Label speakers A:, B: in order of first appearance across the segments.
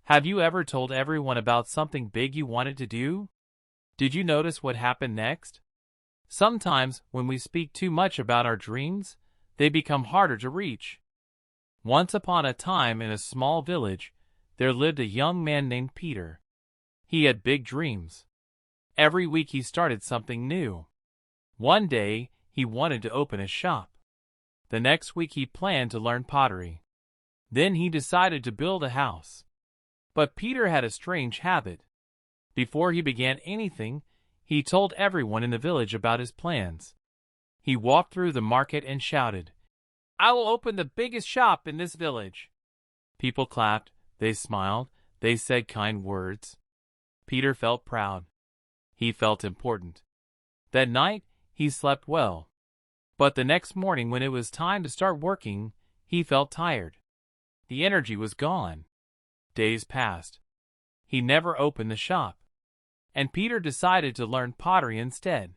A: Have you ever told everyone about something big you wanted to do? Did you notice what happened next? Sometimes, when we speak too much about our dreams, they become harder to reach. Once upon a time in a small village, there lived a young man named Peter. He had big dreams. Every week he started something new. One day, he wanted to open a shop. The next week he planned to learn pottery. Then he decided to build a house. But Peter had a strange habit. Before he began anything, he told everyone in the village about his plans. He walked through the market and shouted, "I will open the biggest shop in this village." People clapped, they smiled, they said kind words. Peter felt proud. He felt important. That night, he slept well. But the next morning when it was time to start working, he felt tired. The energy was gone. Days passed. He never opened the shop. And Peter decided to learn pottery instead.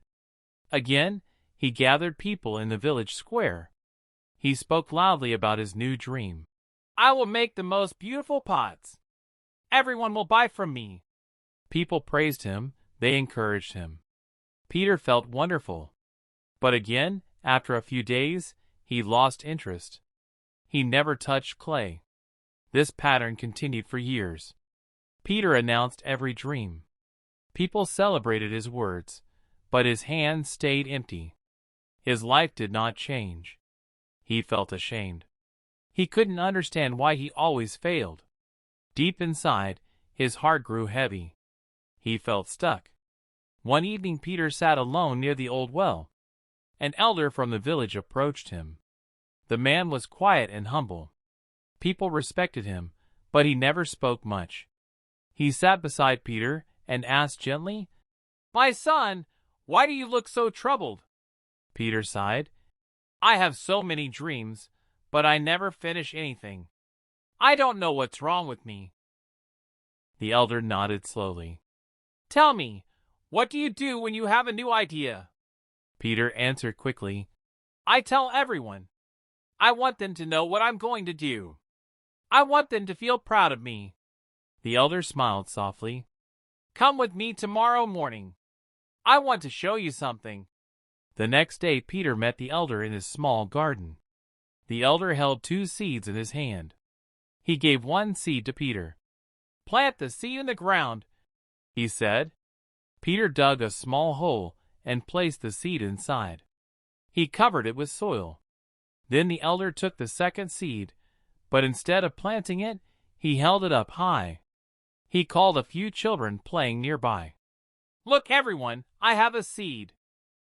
A: Again, he gathered people in the village square. He spoke loudly about his new dream. "I will make the most beautiful pots. Everyone will buy from me." People praised him, they encouraged him. Peter felt wonderful. But again, after a few days, he lost interest. He never touched clay. This pattern continued for years. Peter announced every dream. People celebrated his words, but his hands stayed empty. His life did not change. He felt ashamed. He couldn't understand why he always failed. Deep inside, his heart grew heavy. He felt stuck. One evening Peter sat alone near the old well. An elder from the village approached him. The man was quiet and humble. People respected him, but he never spoke much. He sat beside Peter and asked gently, "My son, why do you look so troubled?" Peter sighed. "I have so many dreams, but I never finish anything. I don't know what's wrong with me." The elder nodded slowly. "Tell me, what do you do when you have a new idea?" Peter answered quickly, "I tell everyone. I want them to know what I'm going to do. I want them to feel proud of me." The elder smiled softly. "Come with me tomorrow morning. I want to show you something." The next day Peter met the elder in his small garden. The elder held 2 seeds in his hand. He gave one seed to Peter. "Plant the seed in the ground," he said. Peter dug a small hole and placed the seed inside. He covered it with soil. Then the elder took the second seed, but instead of planting it, he held it up high. He called a few children playing nearby. "Look, everyone, I have a seed.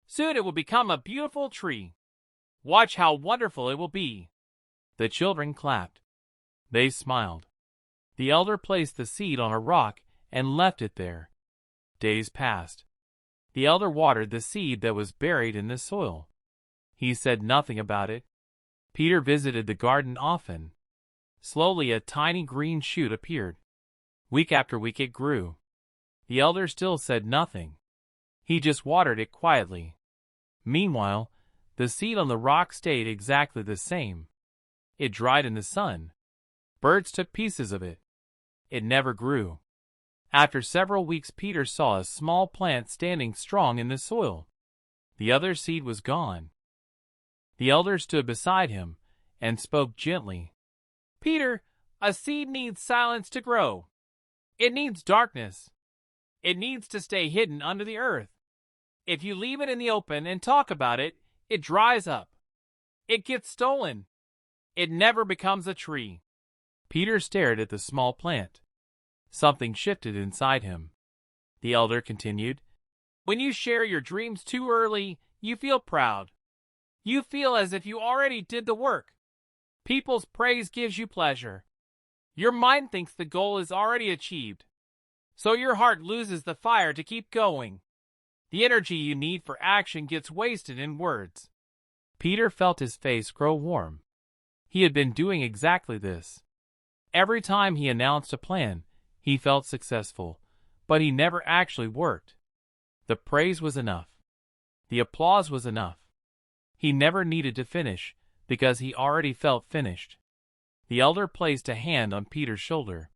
A: Soon it will become a beautiful tree. Watch how wonderful it will be." The children clapped. They smiled. The elder placed the seed on a rock and left it there. Days passed. The elder watered the seed that was buried in the soil. He said nothing about it. Peter visited the garden often. Slowly a tiny green shoot appeared. Week after week it grew. The elder still said nothing. He just watered it quietly. Meanwhile, the seed on the rock stayed exactly the same. It dried in the sun. Birds took pieces of it. It never grew. After several weeks Peter saw a small plant standing strong in the soil. The other seed was gone. The elder stood beside him and spoke gently. "Peter, a seed needs silence to grow. It needs darkness. It needs to stay hidden under the earth. If you leave it in the open and talk about it, it dries up. It gets stolen. It never becomes a tree." Peter stared at the small plant. Something shifted inside him. The elder continued, "When you share your dreams too early, you feel proud. You feel as if you already did the work. People's praise gives you pleasure. Your mind thinks the goal is already achieved. So your heart loses the fire to keep going. The energy you need for action gets wasted in words." Peter felt his face grow warm. He had been doing exactly this. Every time he announced a plan, he felt successful, but he never actually worked. The praise was enough. The applause was enough. He never needed to finish, because he already felt finished. The elder placed a hand on Peter's shoulder.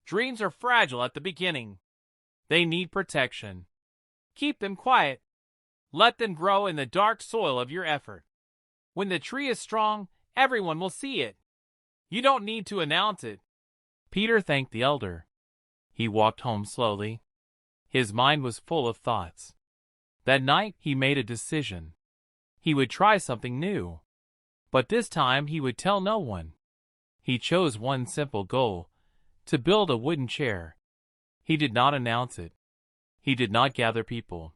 A: Dreams are fragile at the beginning. They need protection. Keep them quiet. Let them grow in the dark soil of your effort. When the tree is strong, everyone will see it. You don't need to announce it. Peter thanked the elder. He walked home slowly. His mind was full of thoughts. That night he made a decision. He would try something new. But this time he would tell no one. He chose one simple goal: to build a wooden chair. He did not announce it. He did not gather people.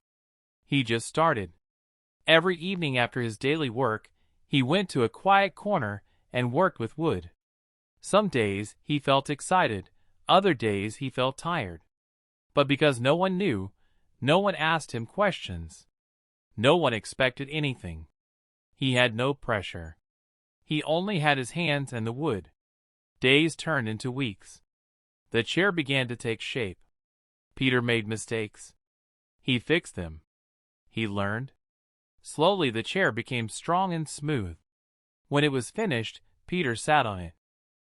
A: He just started. Every evening after his daily work, he went to a quiet corner and worked with wood. Some days he felt excited, other days he felt tired. But because no one knew, no one asked him questions. No one expected anything. He had no pressure. He only had his hands and the wood. Days turned into weeks. The chair began to take shape. Peter made mistakes. He fixed them. He learned. Slowly the chair became strong and smooth. When it was finished, Peter sat on it.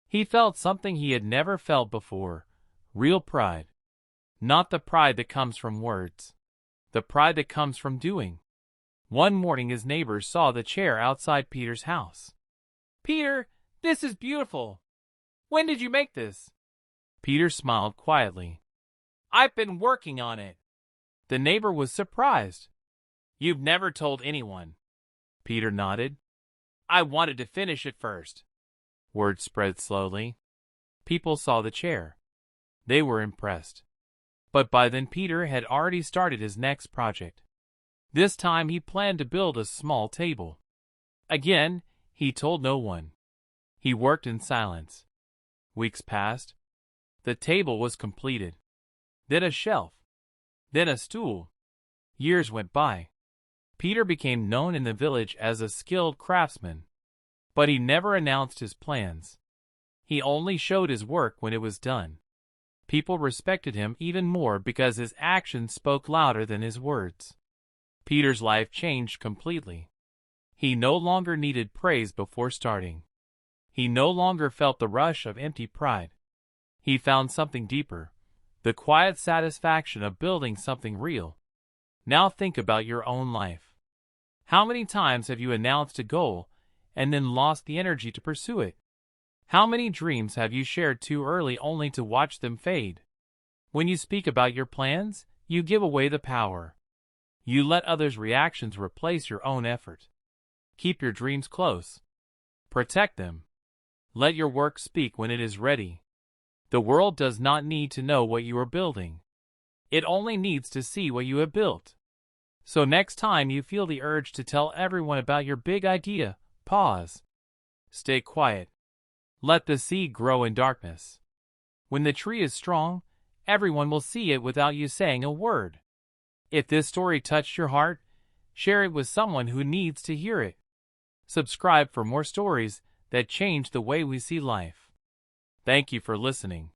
A: He felt something he had never felt before: real pride. Not the pride that comes from words. The pride that comes from doing. One morning his neighbors saw the chair outside Peter's house. "Peter, this is beautiful. When did you make this?" Peter smiled quietly. "I've been working on it." The neighbor was surprised. "You've never told anyone." Peter nodded. "I wanted to finish it first." Word spread slowly. People saw the chair. They were impressed. But by then Peter had already started his next project. This time he planned to build a small table. Again, he told no one. He worked in silence. Weeks passed. The table was completed. Then a shelf. Then a stool. Years went by. Peter became known in the village as a skilled craftsman. But he never announced his plans. He only showed his work when it was done. People respected him even more because his actions spoke louder than his words. Peter's life changed completely. He no longer needed praise before starting. He no longer felt the rush of empty pride. He found something deeper: the quiet satisfaction of building something real. Now think about your own life. How many times have you announced a goal and then lost the energy to pursue it? How many dreams have you shared too early only to watch them fade? When you speak about your plans, you give away the power. You let others' reactions replace your own effort. Keep your dreams close. Protect them. Let your work speak when it is ready. The world does not need to know what you are building. It only needs to see what you have built. So next time you feel the urge to tell everyone about your big idea, pause. Stay quiet. Let the seed grow in darkness. When the tree is strong, everyone will see it without you saying a word. If this story touched your heart, share it with someone who needs to hear it. Subscribe for more stories that change the way we see life. Thank you for listening.